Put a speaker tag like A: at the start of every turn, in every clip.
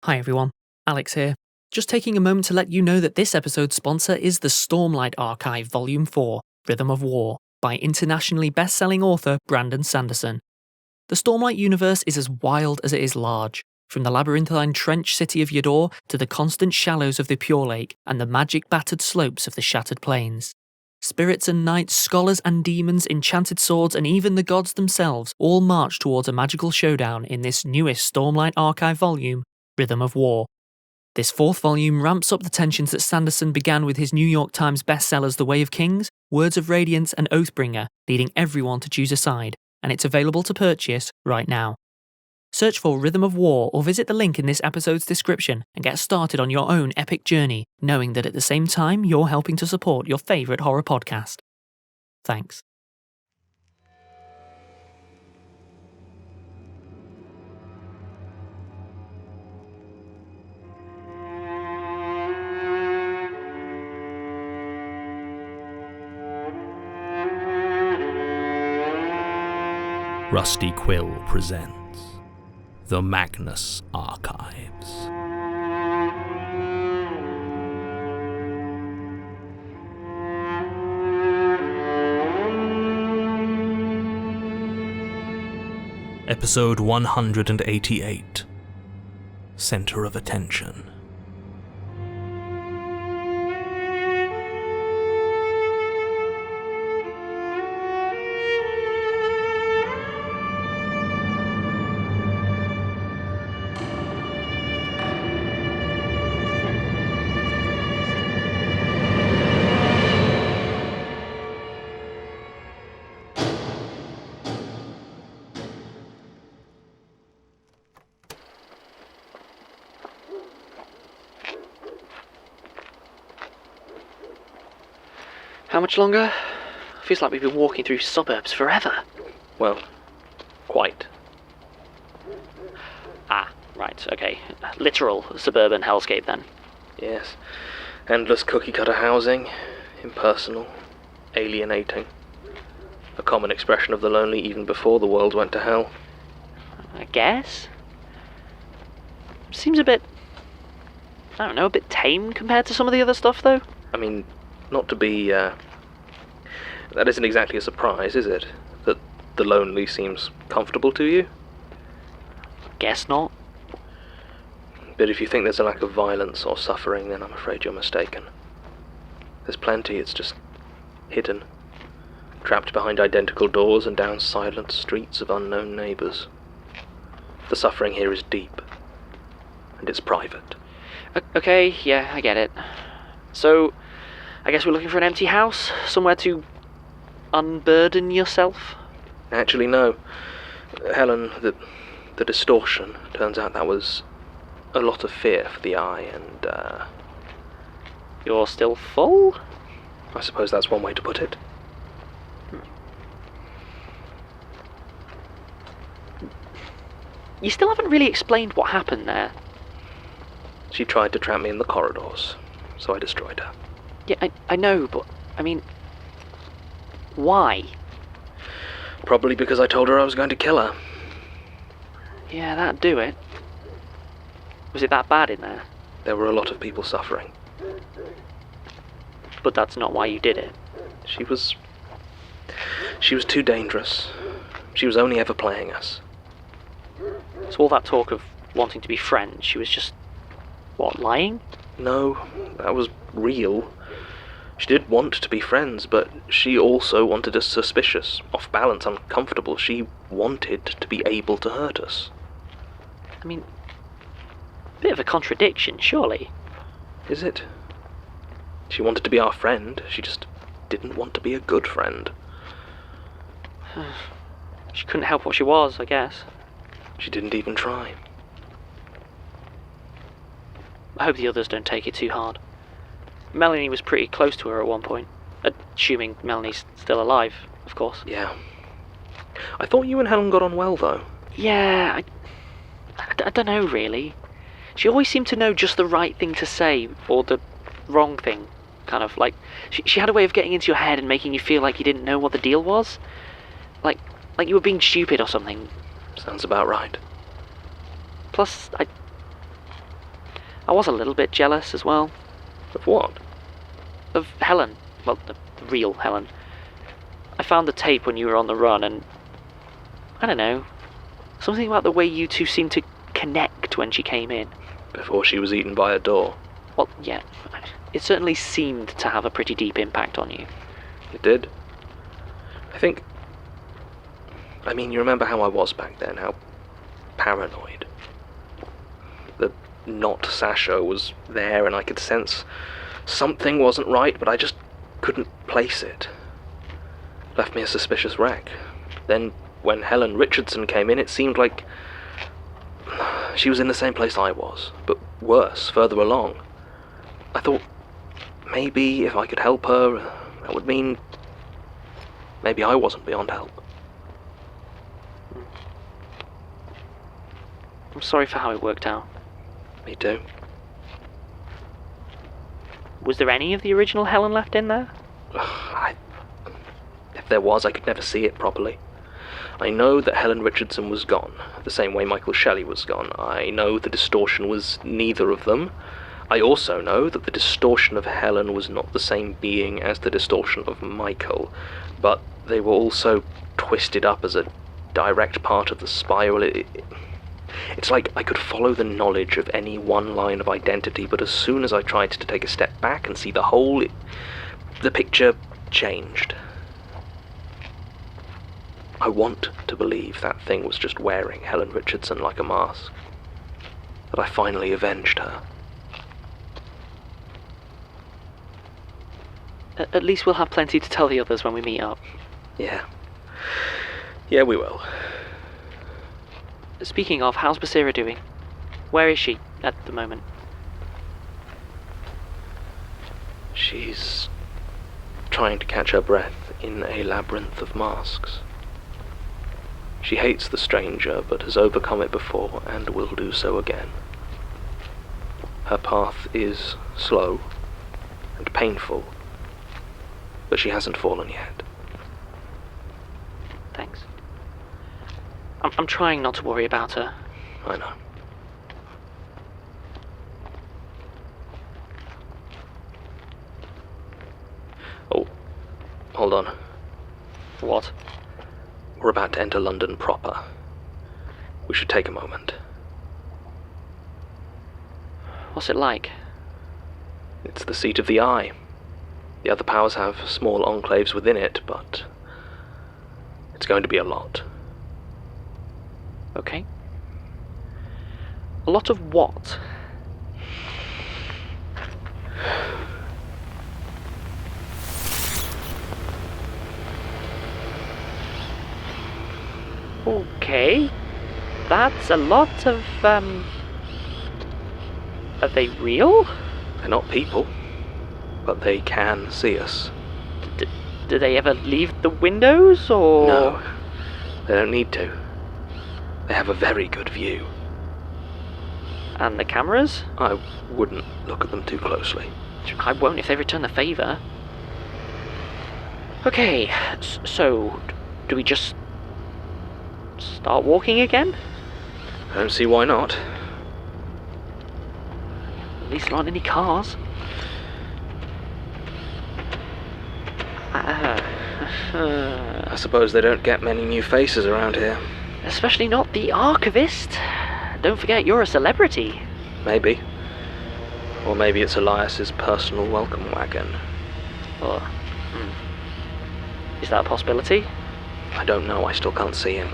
A: Hi everyone, Alex here. Just taking a moment to let you know that this episode's sponsor is the Stormlight Archive Volume 4, Rhythm of War, by internationally best-selling author Brandon Sanderson. The Stormlight universe is as wild as it is large, from the labyrinthine trench city of Yador to the constant shallows of the Pure Lake and the magic-battered slopes of the Shattered Plains. Spirits and knights, scholars and demons, enchanted swords, and even the gods themselves all march towards a magical showdown in this newest Stormlight Archive volume, Rhythm of War. This fourth volume ramps up the tensions that Sanderson began with his New York Times bestsellers The Way of Kings, Words of Radiance, and Oathbringer, leading everyone to choose a side, and it's available to purchase right now. Search for Rhythm of War or visit the link in this episode's description and get started on your own epic journey, knowing that at the same time you're helping to support your favourite horror podcast. Thanks.
B: Rusty Quill presents The Magnus Archives. Episode 188, Center of Attention.
A: How much longer? Feels like we've been walking through suburbs forever.
C: Well, quite.
A: Ah, right, okay. Literal suburban hellscape then.
C: Yes. Endless cookie-cutter housing, impersonal, alienating. A common expression of the lonely even before the world went to hell.
A: I guess? Seems a bit, I don't know, a bit tame compared to some of the other stuff though.
C: I mean, not to be, that isn't exactly a surprise, is it? That the lonely seems comfortable to you?
A: Guess not.
C: But if you think there's a lack of violence or suffering, then I'm afraid you're mistaken. There's plenty, it's just hidden. Trapped behind identical doors and down silent streets of unknown neighbours. The suffering here is deep. And it's private.
A: Okay, yeah, I get it. So, I guess we're looking for an empty house? Somewhere to unburden yourself?
C: Actually, no. Helen, the distortion, turns out that was a lot of fear for the eye, and,
A: You're still full?
C: I suppose that's one way to put it.
A: You still haven't really explained what happened there.
C: She tried to trap me in the corridors, so I destroyed her.
A: Yeah, I know, but, I mean, why?
C: Probably because I told her I was going to kill her.
A: Yeah, that'd do it. Was it that bad in there?
C: There were a lot of people suffering.
A: But that's not why you did it.
C: She was too dangerous. She was only ever playing us.
A: So all that talk of wanting to be friends, she was just, what, lying?
C: No, that was real. She did want to be friends, but she also wanted us suspicious, off balance, uncomfortable. She wanted to be able to hurt us.
A: I mean, bit of a contradiction, surely.
C: Is it? She wanted to be our friend, she just didn't want to be a good friend.
A: She couldn't help what she was, I guess.
C: She didn't even try.
A: I hope the others don't take it too hard. Melanie was pretty close to her at one point. Assuming Melanie's still alive, of course.
C: Yeah. I thought you and Helen got on well, though.
A: Yeah, I don't know, really. She always seemed to know just the right thing to say, or the wrong thing. Kind of, like, she had a way of getting into your head and making you feel like you didn't know what the deal was. Like you were being stupid or something.
C: Sounds about right.
A: Plus, I was a little bit jealous as well.
C: Of what?
A: Of Helen. Well, the real Helen. I found the tape when you were on the run, and I don't know, something about the way you two seemed to connect when she came in.
C: Before she was eaten by a door.
A: Well, yeah, it certainly seemed to have a pretty deep impact on you.
C: It did. I mean, you remember how I was back then, how paranoid. The knot Sasha was there and I could sense something wasn't right, but I just couldn't place it. Left me a suspicious wreck. Then, when Helen Richardson came in, it seemed like she was in the same place I was, but worse, further along. I thought maybe if I could help her, that would mean maybe I wasn't beyond help.
A: I'm sorry for how it worked out.
C: Me too.
A: Was there any of the original Helen left in there?
C: If there was, I could never see it properly. I know that Helen Richardson was gone, the same way Michael Shelley was gone. I know the distortion was neither of them. I also know that the distortion of Helen was not the same being as the distortion of Michael, but they were also twisted up as a direct part of the spiral. It's like I could follow the knowledge of any one line of identity, but as soon as I tried to take a step back and see the whole, the picture changed. I want to believe that thing was just wearing Helen Richardson like a mask. That I finally avenged her.
A: At least we'll have plenty to tell the others when we meet up.
C: Yeah. Yeah, we will.
A: Speaking of, how's Basira doing? Where is she at the moment?
C: She's trying to catch her breath in a labyrinth of masks. She hates the stranger, but has overcome it before and will do so again. Her path is slow and painful, but she hasn't fallen yet.
A: Thanks. I'm trying not to worry about her.
C: I know. Oh, hold on.
A: What?
C: We're about to enter London proper. We should take a moment.
A: What's it like?
C: It's the seat of the Eye. The other powers have small enclaves within it, but it's going to be a lot.
A: Okay. A lot of what? Okay. That's a lot of, Are they real?
C: They're not people, but they can see us.
A: Do they ever leave the windows, or...?
C: No, they don't need to. They have a very good view.
A: And the cameras?
C: I wouldn't look at them too closely.
A: I won't if they return the favour. Okay, so do we just start walking again?
C: I don't see why not.
A: At least there aren't any cars.
C: I suppose they don't get many new faces around here.
A: Especially not the Archivist. Don't forget, you're a celebrity.
C: Maybe. Or maybe it's Elias's personal welcome wagon.
A: Or, is that a possibility?
C: I don't know, I still can't see him.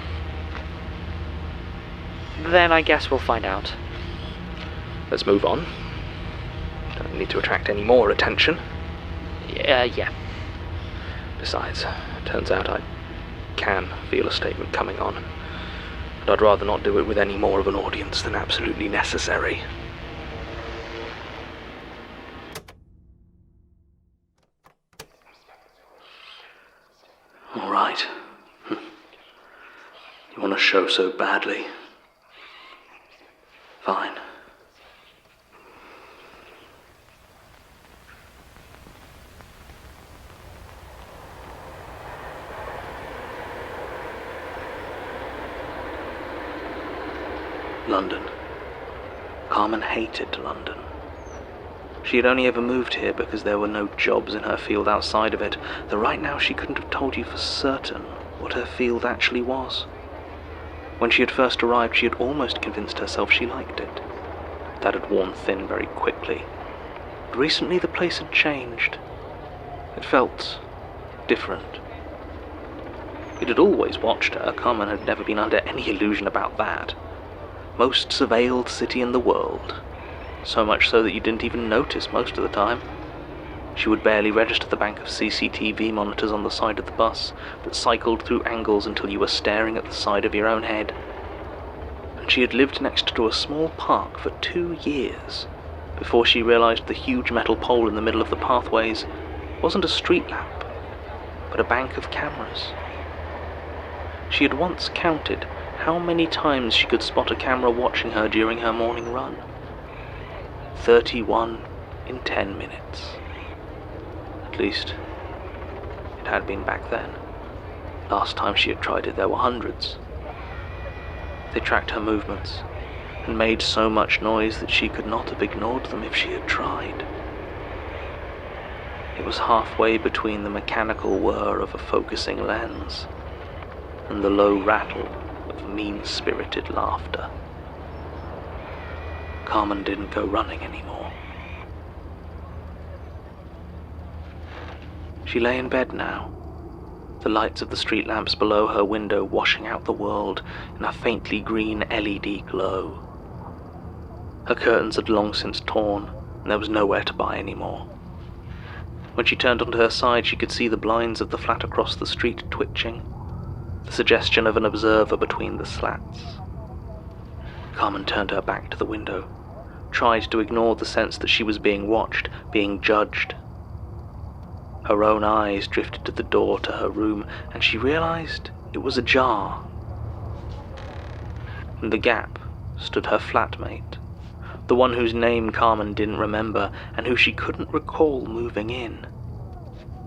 A: Then I guess we'll find out.
C: Let's move on. Don't need to attract any more attention.
A: Yeah.
C: Besides, turns out I can feel a statement coming on. But I'd rather not do it with any more of an audience than absolutely necessary. All right. You want to show so badly? Fine. London. Calm Carmen hated London. She had only ever moved here because there were no jobs in her field outside of it, though right now she couldn't have told you for certain what her field actually was. When she had first arrived, she had almost convinced herself she liked it. That had worn thin very quickly. But recently the place had changed. It felt different. It had always watched her. Carmen had never been under any illusion about that. Most surveilled city in the world. So much so that you didn't even notice most of the time. She would barely register the bank of CCTV monitors on the side of the bus that cycled through angles until you were staring at the side of your own head. And she had lived next to a small park for 2 years before she realized the huge metal pole in the middle of the pathways wasn't a street lamp, but a bank of cameras. She had once counted how many times she could spot a camera watching her during her morning run. 31 in 10 minutes. At least, it had been back then. Last time she had tried it, there were hundreds. They tracked her movements, and made so much noise that she could not have ignored them if she had tried. It was halfway between the mechanical whir of a focusing lens and the low rattle of mean-spirited laughter. Carmen didn't go running anymore. She lay in bed now, the lights of the street lamps below her window washing out the world in a faintly green LED glow. Her curtains had long since torn, and there was nowhere to buy any more. When she turned onto her side, she could see the blinds of the flat across the street twitching, the suggestion of an observer between the slats. Carmen turned her back to the window, tried to ignore the sense that she was being watched, being judged. Her own eyes drifted to the door to her room, and she realized it was ajar. In the gap stood her flatmate, the one whose name Carmen didn't remember and who she couldn't recall moving in.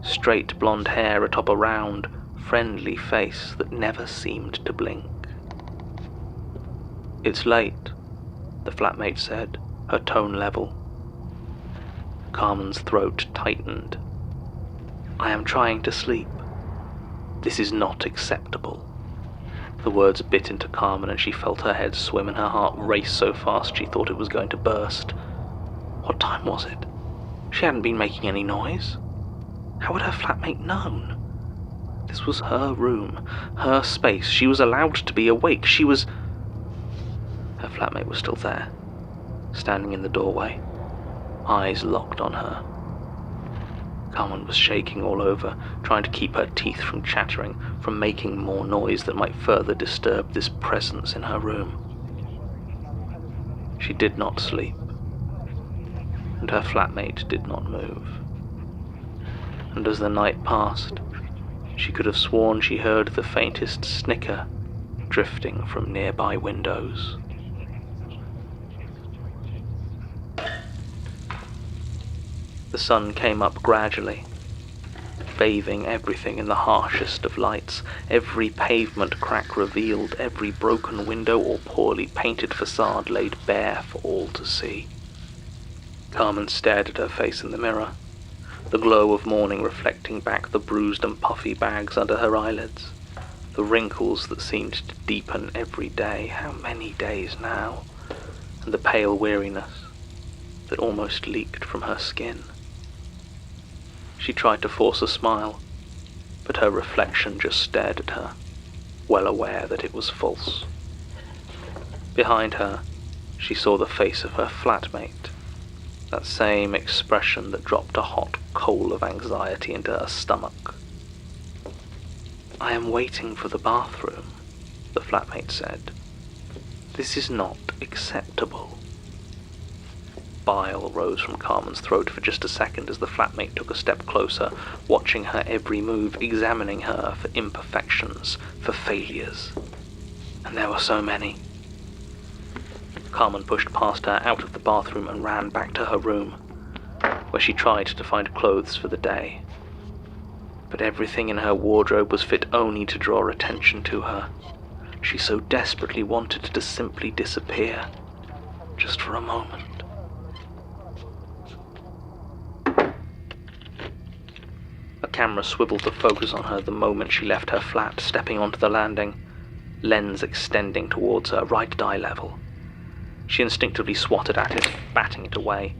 C: Straight blonde hair atop a round, friendly face that never seemed to blink. "It's late," the flatmate said, her tone level. Carmen's throat tightened. "I am trying to sleep. This is not acceptable." The words bit into Carmen and she felt her head swim and her heart race so fast she thought it was going to burst. What time was it? She hadn't been making any noise. How would her flatmate known? This was her room, her space. She was allowed to be awake. Her flatmate was still there, standing in the doorway, eyes locked on her. Carmen was shaking all over, trying to keep her teeth from chattering, from making more noise that might further disturb this presence in her room. She did not sleep, and her flatmate did not move. And as the night passed, she could have sworn she heard the faintest snicker drifting from nearby windows. The sun came up gradually, bathing everything in the harshest of lights. Every pavement crack revealed, every broken window or poorly painted facade laid bare for all to see. Carmen stared at her face in the mirror, the glow of morning reflecting back the bruised and puffy bags under her eyelids, the wrinkles that seemed to deepen every day, how many days now, and the pale weariness that almost leaked from her skin. She tried to force a smile, but her reflection just stared at her, well aware that it was false. Behind her, she saw the face of her flatmate, that same expression that dropped a hot coal of anxiety into her stomach. "I am waiting for the bathroom," the flatmate said. "This is not acceptable." Bile rose from Carmen's throat for just a second as the flatmate took a step closer, watching her every move, examining her for imperfections, for failures. And there were so many. Carmen pushed past her out of the bathroom and ran back to her room, where she tried to find clothes for the day. But everything in her wardrobe was fit only to draw attention to her. She so desperately wanted to simply disappear. just for a moment. A camera swiveled to focus on her the moment she left her flat, stepping onto the landing, lens extending towards her right at eye level. She instinctively swatted at it, batting it away.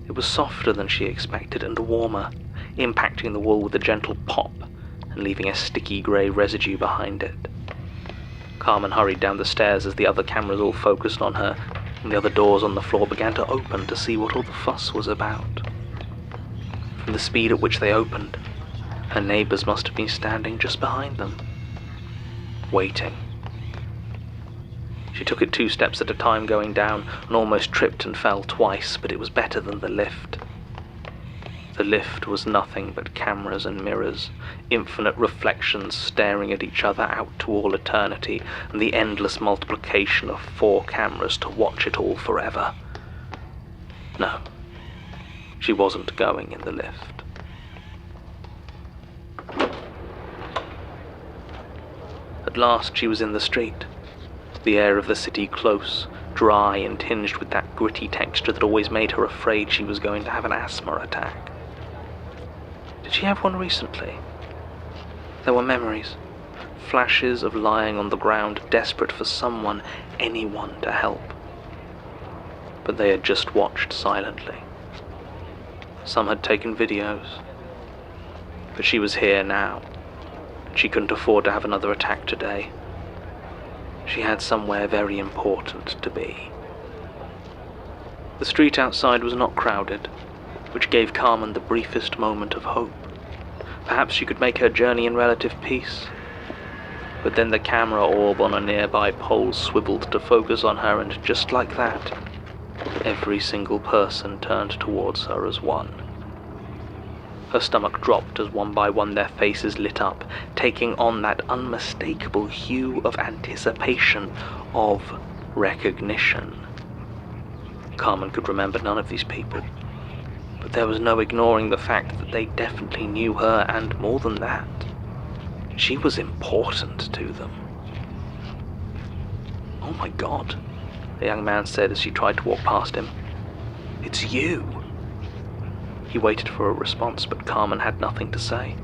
C: It was softer than she expected and warmer, impacting the wall with a gentle pop and leaving a sticky grey residue behind it. Carmen hurried down the stairs as the other cameras all focused on her, and the other doors on the floor began to open to see what all the fuss was about. From the speed at which they opened, her neighbours must have been standing just behind them, waiting. She took it 2 steps at a time going down, and almost tripped and fell twice, but it was better than the lift. The lift was nothing but cameras and mirrors, infinite reflections staring at each other out to all eternity, and the endless multiplication of 4 cameras to watch it all forever. No, she wasn't going in the lift. At last she was in the street, the air of the city close, dry and tinged with that gritty texture that always made her afraid she was going to have an asthma attack. Did she have one recently? There were memories, flashes of lying on the ground, desperate for someone, anyone to help. But they had just watched silently. Some had taken videos. But she was here now. She couldn't afford to have another attack today. She had somewhere very important to be. The street outside was not crowded, which gave Carmen the briefest moment of hope. Perhaps she could make her journey in relative peace. But then the camera orb on a nearby pole swiveled to focus on her, and just like that, every single person turned towards her as one. Her stomach dropped as one by one their faces lit up, taking on that unmistakable hue of anticipation, of recognition. Carmen could remember none of these people, but there was no ignoring the fact that they definitely knew her, and more than that, she was important to them. "Oh my God," the young man said as she tried to walk past him. "It's you." He waited for a response, but Carmen had nothing to say,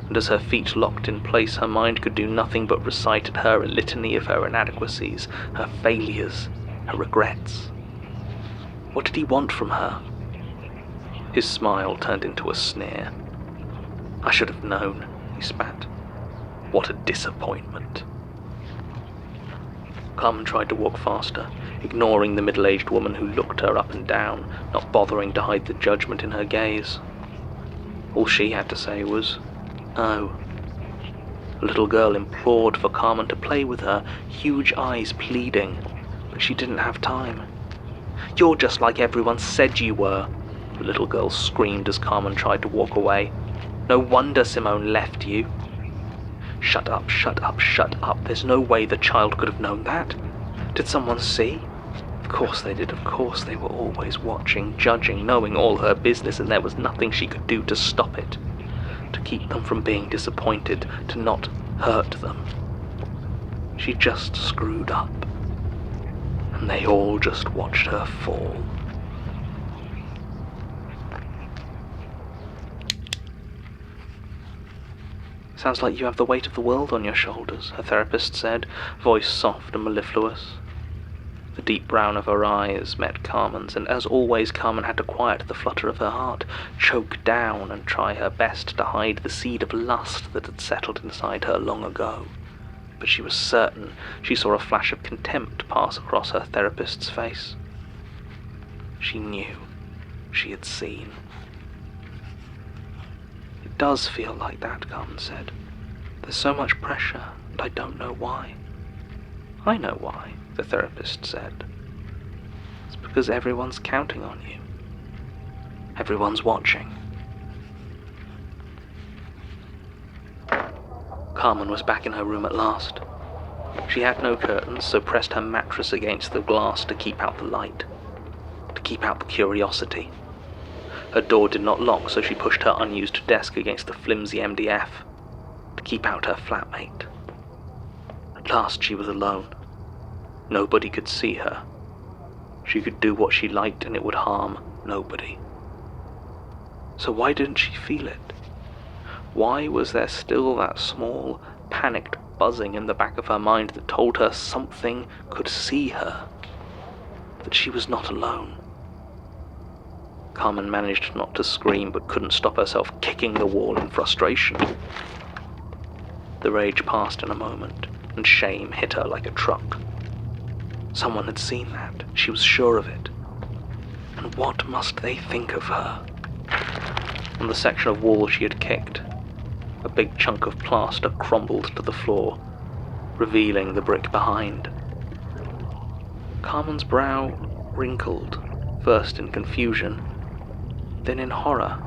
C: and as her feet locked in place, her mind could do nothing but recite at her a litany of her inadequacies, her failures, her regrets. What did he want from her? His smile turned into a sneer. "I should have known," he spat. "What a disappointment." Carmen tried to walk faster, ignoring the middle-aged woman who looked her up and down, not bothering to hide the judgment in her gaze. All she had to say was, "Oh." The little girl implored for Carmen to play with her, huge eyes pleading, but she didn't have time. "You're just like everyone said you were," the little girl screamed as Carmen tried to walk away. "No wonder Simone left you." "Shut up, shut up, shut up. There's no way the child could have known that. Did someone see? Of course they did, of course they were always watching, judging, knowing all her business, and there was nothing she could do to stop it. To keep them from being disappointed, to not hurt them. She just screwed up. And they all just watched her fall." "Sounds like you have the weight of the world on your shoulders," her therapist said, voice soft and mellifluous. The deep brown of her eyes met Carmen's, and as always Carmen had to quiet the flutter of her heart, choke down and try her best to hide the seed of lust that had settled inside her long ago. But she was certain she saw a flash of contempt pass across her therapist's face. She knew. She had seen. "It does feel like that," Carmen said. "There's so much pressure, and I don't know why." "I know why," the therapist said. "It's because everyone's counting on you. Everyone's watching." Carmen was back in her room at last. She had no curtains, so pressed her mattress against the glass to keep out the light, to keep out the curiosity. Her door did not lock, so she pushed her unused desk against the flimsy MDF, to keep out her flatmate. At last she was alone. Nobody could see her, She could do what she liked and it would harm nobody. So why didn't she feel it? Why was there still that small, panicked buzzing in the back of her mind that told her something could see her? That she was not alone? Carmen managed not to scream, but couldn't stop herself kicking the wall in frustration. The rage passed in a moment, and shame hit her like a truck. Someone had seen that, she was sure of it. And what must they think of her? On the section of wall she had kicked, a big chunk of plaster crumbled to the floor, revealing the brick behind. Carmen's brow wrinkled, first in confusion, then in horror.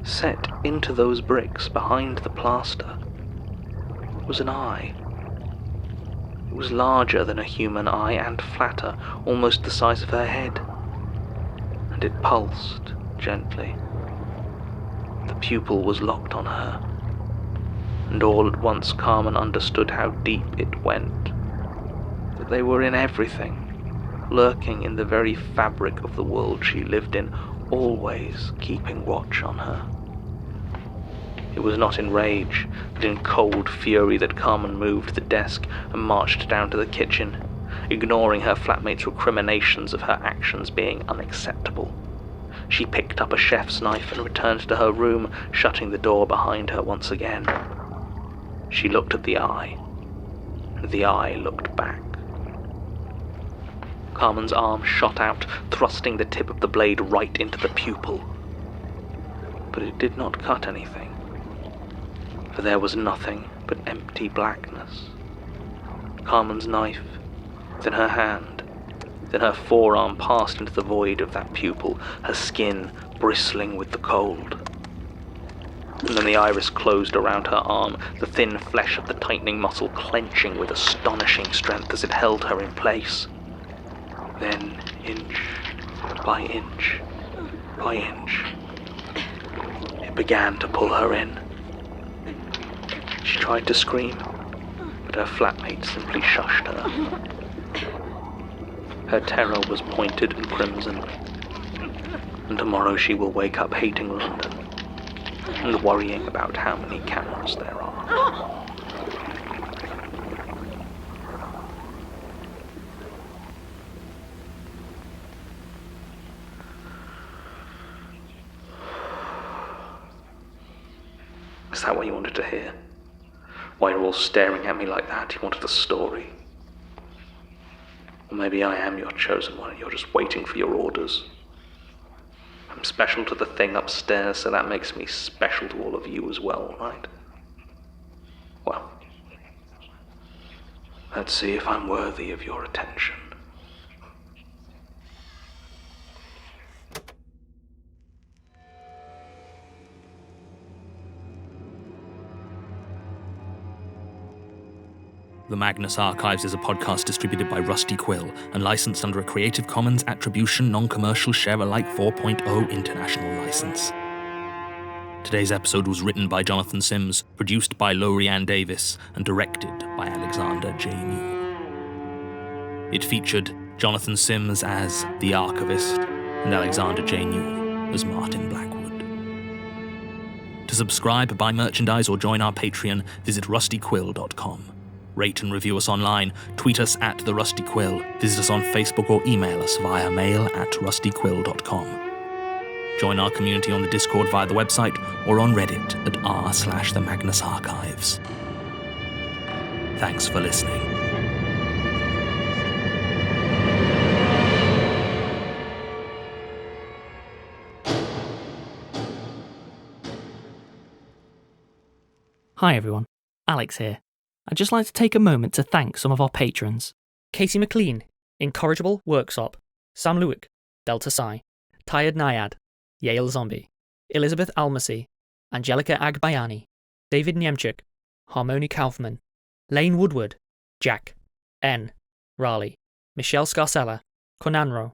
C: Set into those bricks behind the plaster was an eye. It was larger than a human eye and flatter, almost the size of her head. And it pulsed gently. The pupil was locked on her. And all at once Carmen understood how deep it went. That they were in everything, lurking in the very fabric of the world she lived in, always keeping watch on her. It was not in rage, but in cold fury that Carmen moved the desk and marched down to the kitchen, ignoring her flatmate's recriminations of her actions being unacceptable. She picked up a chef's knife and returned to her room, shutting the door behind her once again. She looked at the eye, and the eye looked back. Carmen's arm shot out, thrusting the tip of the blade right into the pupil. But it did not cut anything, for there was nothing but empty blackness. Carmen's knife, then her hand, then her forearm passed into the void of that pupil, her skin bristling with the cold. And then the iris closed around her arm, the thin flesh of the tightening muscle clenching with astonishing strength as it held her in place. Then, inch by inch by inch, it began to pull her in. She tried to scream, but her flatmate simply shushed her. Her terror was pointed and crimson, and tomorrow she will wake up hating London and worrying about how many cameras there are. Is that what you wanted to hear? Why you're all staring at me like that? You wanted a story? Or maybe I am your chosen one and you're just waiting for your orders. I'm special to the thing upstairs, so that makes me special to all of you as well, right? Well, let's see if I'm worthy of your attention.
B: The Magnus Archives is a podcast distributed by Rusty Quill and licensed under a Creative Commons Attribution Non-Commercial Share-alike 4.0 international license. Today's episode was written by Jonathan Sims, produced by Lowri and Davies, and directed by Alexander J. Newall. It featured Jonathan Sims as the Archivist and Alexander J. Newall as Martin Blackwood. To subscribe, buy merchandise, or join our Patreon, visit rustyquill.com. Rate and review us online, tweet us at The Rusty Quill, visit us on Facebook, or email us via mail@rustyquill.com. Join our community on the Discord via the website or on Reddit at r/The Magnus Archives. Thanks for listening.
A: Hi everyone, Alex here. I'd just like to take a moment to thank some of our patrons. Casey McLean, Incorrigible Worksop, Sam Lewick, Delta Psi, Tired Naiad, Yale Zombie, Elizabeth Almasy, Angelica Agbayani, David Niemchuk, Harmony Kaufman, Lane Woodward, Jack, N, Raleigh, Michelle Scarcella, Conanro,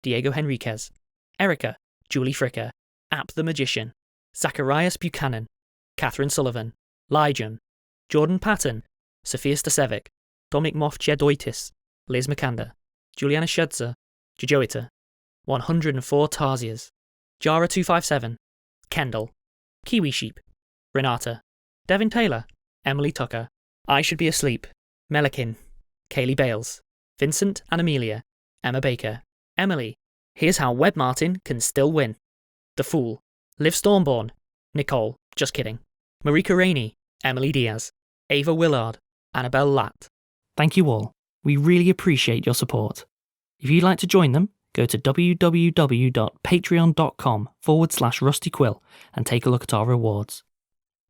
A: Diego Henriquez, Erica, Julie Fricker, App the Magician, Zacharias Buchanan, Catherine Sullivan, Lyjun, Jordan Patton, Sophia Stasevic, Dominic Moff Jedoitis, Liz McCander, Juliana Schedzer, Jojoita, 104 Tarsiers, Jara 257, Kendall, Kiwi Sheep, Renata, Devin Taylor, Emily Tucker, I Should Be Asleep, Melikin, Kaylee Bales, Vincent and Amelia, Emma Baker, Emily, Here's How Web Martin Can Still Win, The Fool, Liv Stormborn, Nicole, just kidding, Marika Rainey, Emily Diaz, Ava Willard, Annabelle Latt. Thank you all. We really appreciate your support. If you'd like to join them, go to www.patreon.com/Rusty Quill and take a look at our rewards.